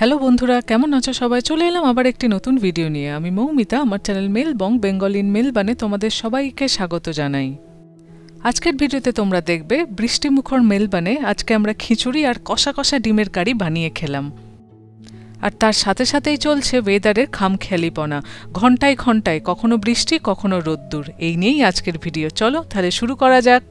Hello বন্ধুরা, কেমন আছো সবাই? চলে এলাম আবার একটি নতুন ভিডিও নিয়ে। আমি মৌমিতা, আমার চ্যানেল মেলবং বেঙ্গল ইন মেলবানে তোমাদের সবাইকে স্বাগত জানাই। আজকের ভিডিওতে তোমরা দেখবে বৃষ্টিমুখর মেলবানে আজকে আমরা খিচুড়ি আর কষা কষা ডিমের কারি বানিয়ে খেলাম। আর তার সাথে সাথেই চলছে ওয়েদারের খামখেয়ালিপনা, ঘন্টায় ঘন্টায় কখনো বৃষ্টি কখনো রোদ্দুর। এই নিয়েই আজকের ভিডিও। চলো তাহলে শুরু করা যাক।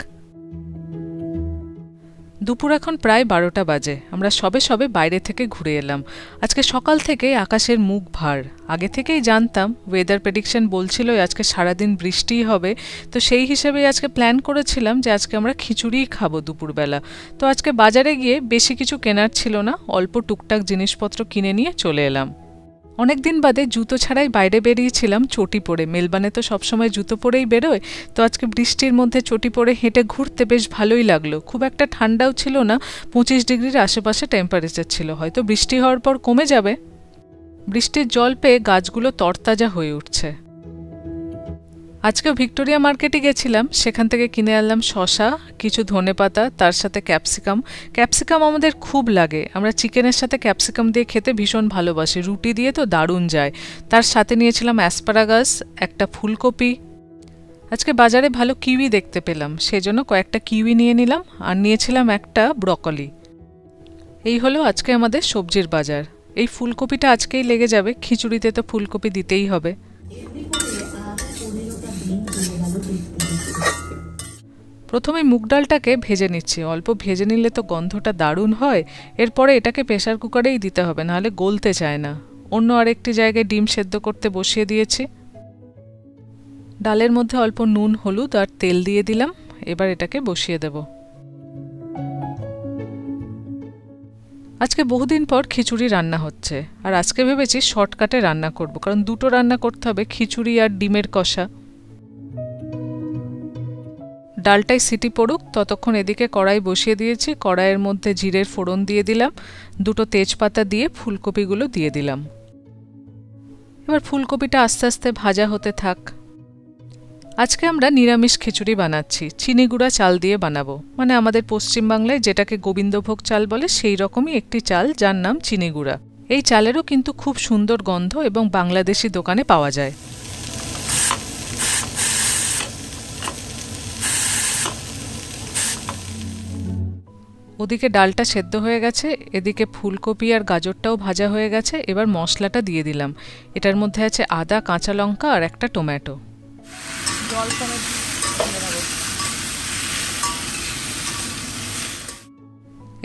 দুপুর এখন প্রায় 12টা বাজে। আমরা সবে সবে বাইরে থেকে ঘুরে এলাম। আজকে সকাল থেকে আকাশের মুখ ভার। আগে থেকেই জানতাম, ওয়েদার প্রেডিকশন বলছিল আজকে সারাদিন বৃষ্টিই হবে, তো সেই হিসেবে আজকে প্ল্যান করেছিলাম যে আজকে আমরা খিচুড়িই খাবো দুপুরবেলা। তো আজকে বাজারে গিয়ে বেশি কিছু কেনার ছিল না, অল্প টুকটাক জিনিসপত্র কিনে নিয়ে চলে এলাম। অনেকদিন বাদে জুতো ছাড়াই বাইরে বেরিয়েছিলাম চটি পরে। মেলবানে তো সবসময় জুতো পরেই বেরোয়, তো আজকে বৃষ্টির মধ্যে চটি পরে হেঁটে ঘুরতে বেশ ভালোই লাগলো। খুব একটা ঠান্ডাও ছিল না, 25 ডিগ্রির আশেপাশে টেম্পারেচার ছিল। হয়তো বৃষ্টি হওয়ার পর কমে যাবে। বৃষ্টির জল পেয়ে গাছগুলো তরতাজা হয়ে উঠছে। আজকে ভিক্টোরিয়া মার্কেটে গেছিলাম, সেখান থেকে কিনে আনলাম শসা, কিছু ধনেপাতা, তার সাথে ক্যাপসিকাম। ক্যাপসিকাম আমাদের খুব লাগে, আমরা চিকেনের সাথে ক্যাপসিকাম দিয়ে খেতে ভীষণ ভালোবাসি, রুটি দিয়ে তো দারুণ যায়। তার সাথে নিয়েছিলাম অ্যাসপারাগাস, একটা ফুলকপি। আজকে বাজারে ভালো কিউই দেখতে পেলাম, সেজন্য কয়েকটা কিউই নিয়ে নিলাম, আর নিয়েছিলাম একটা ব্রকলি। এই হলো আজকে আমাদের সবজির বাজার। এই ফুলকপিটা আজকেই লেগে যাবে, খিচুড়িতে তো ফুলকপি দিতেই হবে। প্রথমে মুগ ডালটাকে ভেজে নিচ্ছি। অল্প ভেজে নিলে তো গন্ধটা দারুণ হয়। এরপরে এটাকে প্রেসার কুকারেই দিতে হবে, নাহলে গলতে চায় না। অন্য আরেকটি জায়গায় ডিম সেদ্ধ করতে বসিয়ে দিয়েছি। ডালের মধ্যে অল্প নুন, হলুদ আর তেল দিয়ে দিলাম। এবার এটাকে বসিয়ে দেব। আজকে বহুদিন পর খিচুড়ি রান্না হচ্ছে, আর আজকে ভেবেছি শর্টকাটে রান্না করব, কারণ দুটো রান্না করতে হবে, খিচুড়ি আর ডিমের কষা। ডালটাই সিটি পড়ুক, ততক্ষণ এদিকে কড়াই বসিয়ে দিয়েছি। কড়াইয়ের মধ্যে জিরের ফোড়ন দিয়ে দিলাম, দুটো তেজপাতা দিয়ে ফুলকপিগুলো দিয়ে দিলাম। এবার ফুলকপিটা আস্তে আস্তে ভাজা হতে থাক। আজকে আমরা নিরামিষ খিচুড়ি বানাচ্ছি, চিনি গুঁড়া চাল দিয়ে বানাবো। মানে আমাদের পশ্চিমবাংলায় যেটাকে গোবিন্দভোগ চাল বলে, সেই রকমই একটি চাল, যার নাম চিনি গুঁড়া। এই চালেরও কিন্তু খুব সুন্দর গন্ধ এবং বাংলাদেশি দোকানে পাওয়া যায়। ওদিকে ডালটা সেদ্ধ হয়ে গেছে, এদিকে ফুলকপি আর গাজরটাও ভাজা হয়ে গেছে। এবার মশলাটা দিয়ে দিলাম। এটার মধ্যে আছে আদা, কাঁচা লঙ্কা আর একটা টমেটো।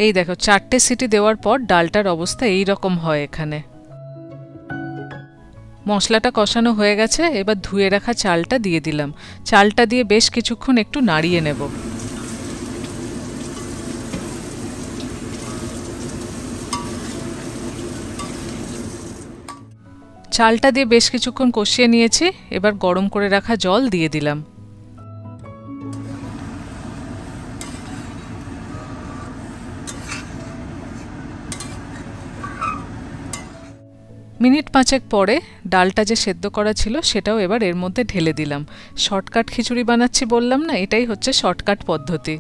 এই দেখো, 4টে সিটি দেওয়ার পর ডালটার অবস্থা এই রকম হয়। এখানে মশলাটা কষানো হয়ে গেছে, এবার ধুয়ে রাখা চালটা দিয়ে দিলাম। চালটা দিয়ে বেশ কিছুক্ষণ একটু নাড়িয়ে নেব। চালটা দিয়ে বেশ কিছুক্ষণ কষিয়ে নিয়েছি। এবার গরম করে রাখা জল দিয়ে দিলাম। মিনিট 5 পরে ডালটা যে সেদ্ধ করা ছিল সেটাও এবার এর মধ্যে ঢেলে দিলাম। শর্টকাট খিচুড়ি বানাচ্ছি বললাম না, এটাই হচ্ছে শর্টকাট পদ্ধতি।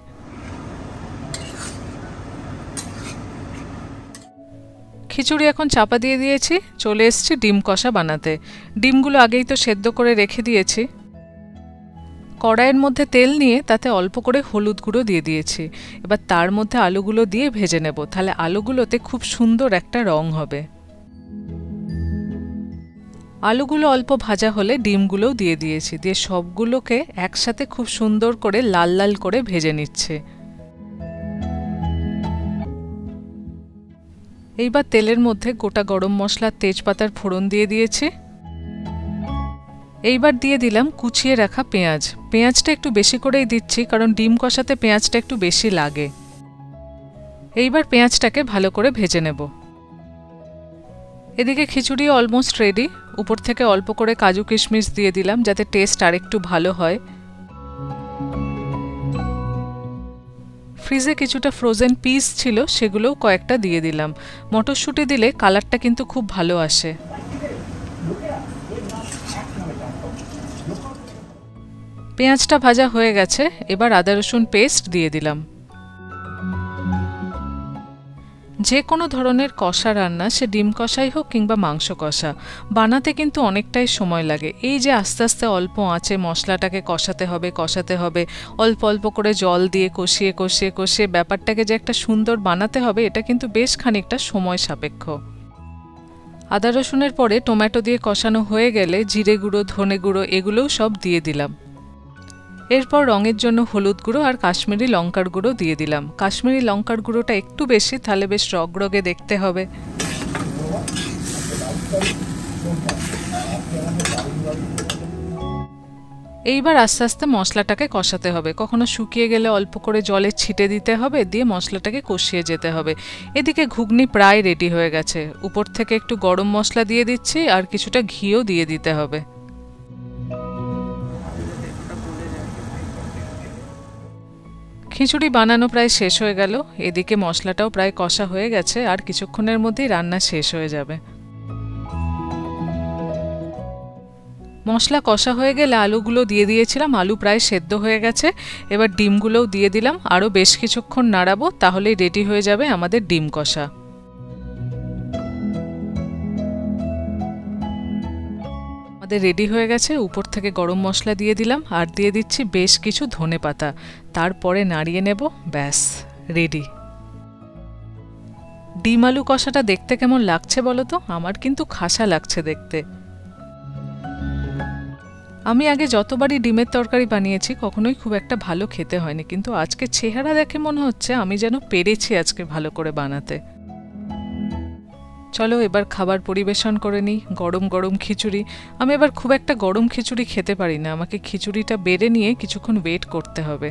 খিচুড়ি এখন চাপা দিয়ে দিয়েছি, চলে এসেছি ডিম কষা বানাতে। ডিমগুলো আগেই তো সেদ্ধ করে রেখে দিয়েছি। কড়াইয়ের মধ্যে তেল নিয়ে তাতে অল্প করে হলুদ গুঁড়ো দিয়ে দিয়েছি। এবার তার মধ্যে আলুগুলো দিয়ে ভেজে নেব, তাহলে আলুগুলোতে খুব সুন্দর একটা রং হবে। আলুগুলো অল্প ভাজা হলে ডিমগুলোও দিয়ে দিয়েছি, দিয়ে সবগুলোকে একসাথে খুব সুন্দর করে লাল লাল করে ভেজে নিচ্ছে। এইবার তেলের মধ্যে গোটা গরম মশলা, তেজপাতার ফোড়ন দিয়ে দিয়েছি। এইবার দিয়ে দিলাম কুচিয়ে রাখা পেঁয়াজ। পেঁয়াজটা একটু বেশি করেই দিচ্ছি, কারণ ডিম কষাতে পেঁয়াজটা একটু বেশি লাগে। এইবার পেঁয়াজটাকে ভালো করে ভেজে নেব। এদিকে খিচুড়ি অলমোস্ট রেডি। উপর থেকে অল্প করে কাজু কিশমিশ দিয়ে দিলাম, যাতে টেস্ট আরেকটু ভালো হয়। ফ্রিজে কিছুটা ফ্রোজেন পিস ছিল, সেগুলোও কয়েকটা দিয়ে দিলাম। মটরশুঁটি দিলে কালারটা কিন্তু খুব ভালো আসে। পেঁয়াজটা ভাজা হয়ে গেছে, এবার আদা রসুন পেস্ট দিয়ে দিলাম। যে কোনো ধরনের কষা রান্না, সে ডিম কষাই হোক কিংবা মাংস কষা, বানাতে কিন্তু অনেকটাই সময় লাগে। এই যে আস্তে আস্তে অল্প আঁচে মশলাটাকে কষাতে হবে, অল্প অল্প করে জল দিয়ে কষিয়ে কষিয়ে কষিয়ে ব্যাপারটাকে যে একটা সুন্দর বানাতে হবে, এটা কিন্তু বেশ খানিকটা সময় সাপেক্ষ। আদা রসুনের পরে টমেটো দিয়ে কষানো হয়ে গেলে জিরে গুঁড়ো, ধনে গুঁড়ো এগুলোও সব দিয়ে দিলাম। এরপর রঙের জন্য হলুদ গুঁড়ো আর কাশ্মীরি লঙ্কার গুঁড়ো দিয়ে দিলাম। কাশ্মীরি লঙ্কার গুঁড়োটা একটু বেশি, তাহলে বেশ রগরগে দেখতে হবে। এইবার আস্তে আস্তে মশলাটাকে কষাতে হবে। কখনো শুকিয়ে গেলে অল্প করে জলে ছিটে দিতে হবে, দিয়ে মশলাটাকে কষিয়ে যেতে হবে। এদিকে ঘুগনি প্রায় রেডি হয়ে গেছে। উপর থেকে একটু গরম মশলা দিয়ে দিচ্ছি, আর কিছুটা ঘিও দিয়ে দিতে হবে। খিচুড়ি বানানো প্রায় শেষ হয়ে গেল। এদিকে মশলাটাও প্রায় কষা হয়ে গেছে, আর কিছুক্ষণের মধ্যেই রান্না শেষ হয়ে যাবে। মশলা কষা হয়ে গেলে আলুগুলো দিয়ে দিয়েছিলাম, আলু প্রায় সেদ্ধ হয়ে গেছে। এবার ডিমগুলোও দিয়ে দিলাম, আরও বেশ কিছুক্ষণ নাড়াবো, তাহলেই রেডি হয়ে যাবে আমাদের ডিম কষা। আমাদের রেডি হয়ে গেছে। উপর থেকে গরম মশলা দিয়ে দিলাম, আর দিয়ে দিচ্ছি বেশ কিছু ধনেপাতা। তারপরে নাড়িয়ে নেব, ব্যাস রেডি। ডিম আলু কষাটা দেখতে কেমন লাগছে বলো তো? আমার কিন্তু খাসা লাগছে দেখতে। আমি আগে যতবারই ডিমের তরকারি বানিয়েছি কখনোই খুব একটা ভালো খেতে হয়নি, কিন্তু আজকে চেহারা দেখে মনে হচ্ছে আমি যেন পেরেছি আজকে ভালো করে বানাতে। চলো এবার খাবার পরিবেশন করে নিই। গরম গরম খিচুড়ি। আমি এবার খুব একটা গরম খিচুড়ি খেতে পারি না, আমাকে খিচুড়িটা বেড়ে নিয়ে কিছুক্ষণ ওয়েট করতে হবে।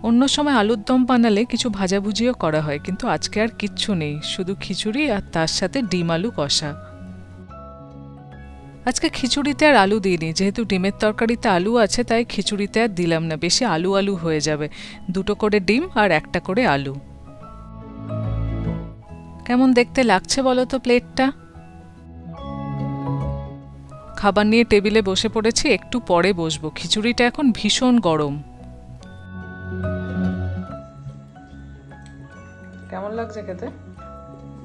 অন্য সময় আলুর দম বানালে কিছু ভাজাভুজিও করা হয়, কিন্তু আজকে আর কিচ্ছু নেই, শুধু খিচুড়ি আর তার সাথে ডিম আলু কষা। আজকে খিচুড়িতে আর আলু দিইনি, যেহেতু ডিমের তরকারিতে আলু আছে তাই খিচুড়িতে আর দিলাম না, বেশি আলু আলু হয়ে যাবে। 2টো করে ডিম আর 1টা করে আলু। কেমন দেখতে লাগছে বলো তো প্লেটটা? খাবার নিয়ে টেবিলে বসে পড়েছি, একটু পরে বসবো। খিচুড়িটা এখন ভীষণ গরম। কেমন লাগছে খেতে?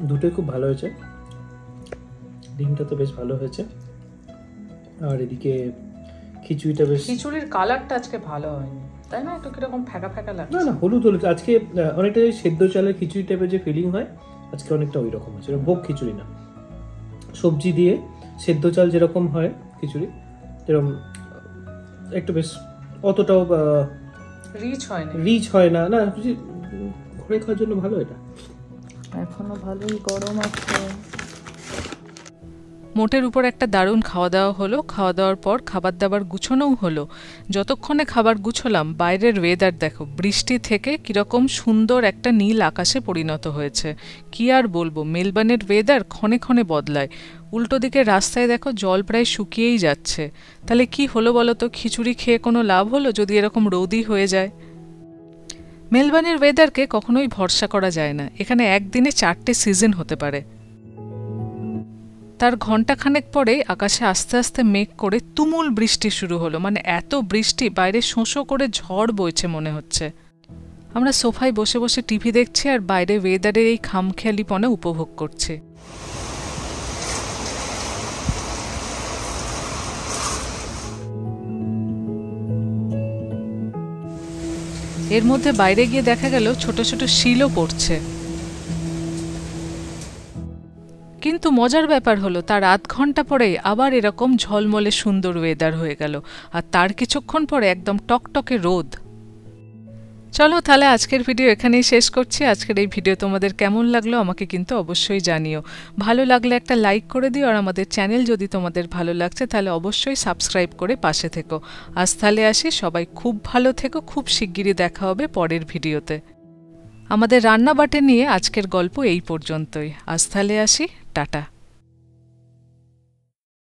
দুটোই খুব ভালো হয়েছে। ডিমটা তো বেশ ভালো হয়েছে, আর এদিকে খিচুড়িটা বেশ। খিচুড়ির কালারটা আজকে ভালো হয়নি, তাই না? একটু কিরকম ফ্যাকা ফ্যাকা লাগছে। না না, হলুদ হলুদ আজকে। অনেকটা সেদ্ধ চালের খিচুড়ি টাইপের যে ফিলিং হয়, আজকে অনেকটা ওই রকম হচ্ছে। ভোগ খিচুড়ি না, সবজি দিয়ে সেদ্ধ চাল যেরকম হয় খিচুড়ি, এরকম একটু বেশ অতটাও রিচ হয় না। না, ঘরে খাওয়ার জন্য ভালো। এটা এখনো ভালোই গরম আছে। মোটের উপর একটা দারুণ খাওয়া দাওয়া হলো। খাওয়া দাওয়ার পর খাবার দাবার গুছোনোও হলো। যতক্ষণে খাবার গুছোলাম, বাইরের ওয়েদার দেখো, বৃষ্টি থেকে কিরকম সুন্দর একটা নীল আকাশে পরিণত হয়েছে। কি আর বলবো, মেলবার্নের ওয়েদার ক্ষণে ক্ষণে বদলায়। উল্টো দিকে রাস্তায় দেখো জল প্রায় শুকিয়েই যাচ্ছে। তাহলে কি হলো বলো তো? খিচুড়ি খেয়ে কোনো লাভ হলো যদি এরকম রোদই হয়ে যায়? মেলবার্নের ওয়েদারকে কখনোই ভরসা করা যায় না। এখানে একদিনে 4টে সিজন হতে পারে। তার ঘণ্টাখানেক পরেই আকাশে আস্তে আস্তে মেঘ করে তুমুল বৃষ্টি শুরু হলো। মানে এত বৃষ্টি, বাইরে শোঁশো করে ঝড় বইছে মনে হচ্ছে। আমরা সোফায় বসে বসে টিভি দেখছি আর বাইরে ওয়েদারের এই খামখেয়ালিপনা উপভোগ করছি। এর মধ্যে বাইরে গিয়ে দেখা গেল ছোট ছোট শিলও পড়ছে। কিন্তু মজার ব্যাপার হলো, তার আধ ঘন্টা পরেই আবার এরকম ঝলমলে সুন্দর ওয়েদার হয়ে গেল, আর তার কিছুক্ষণ পরে একদম টকটকে রোদ। চলো তাহলে আজকের ভিডিও এখানেই শেষ করছি। আজকের এই ভিডিও তোমাদের কেমন লাগলো আমাকে কিন্তু অবশ্যই জানিও। ভালো লাগলে একটা লাইক করে দিও, আর আমাদের চ্যানেল যদি তোমাদের ভালো লাগছে তাহলে অবশ্যই সাবস্ক্রাইব করে পাশে থেকো। আজ তাহলে আসি, সবাই খুব ভালো থেকো। খুব শিগগিরই দেখা হবে পরের ভিডিওতে। আমাদের রান্নাবাটি নিয়ে আজকের গল্প এই পর্যন্তই। আজ তাহলে আসি, টাটা।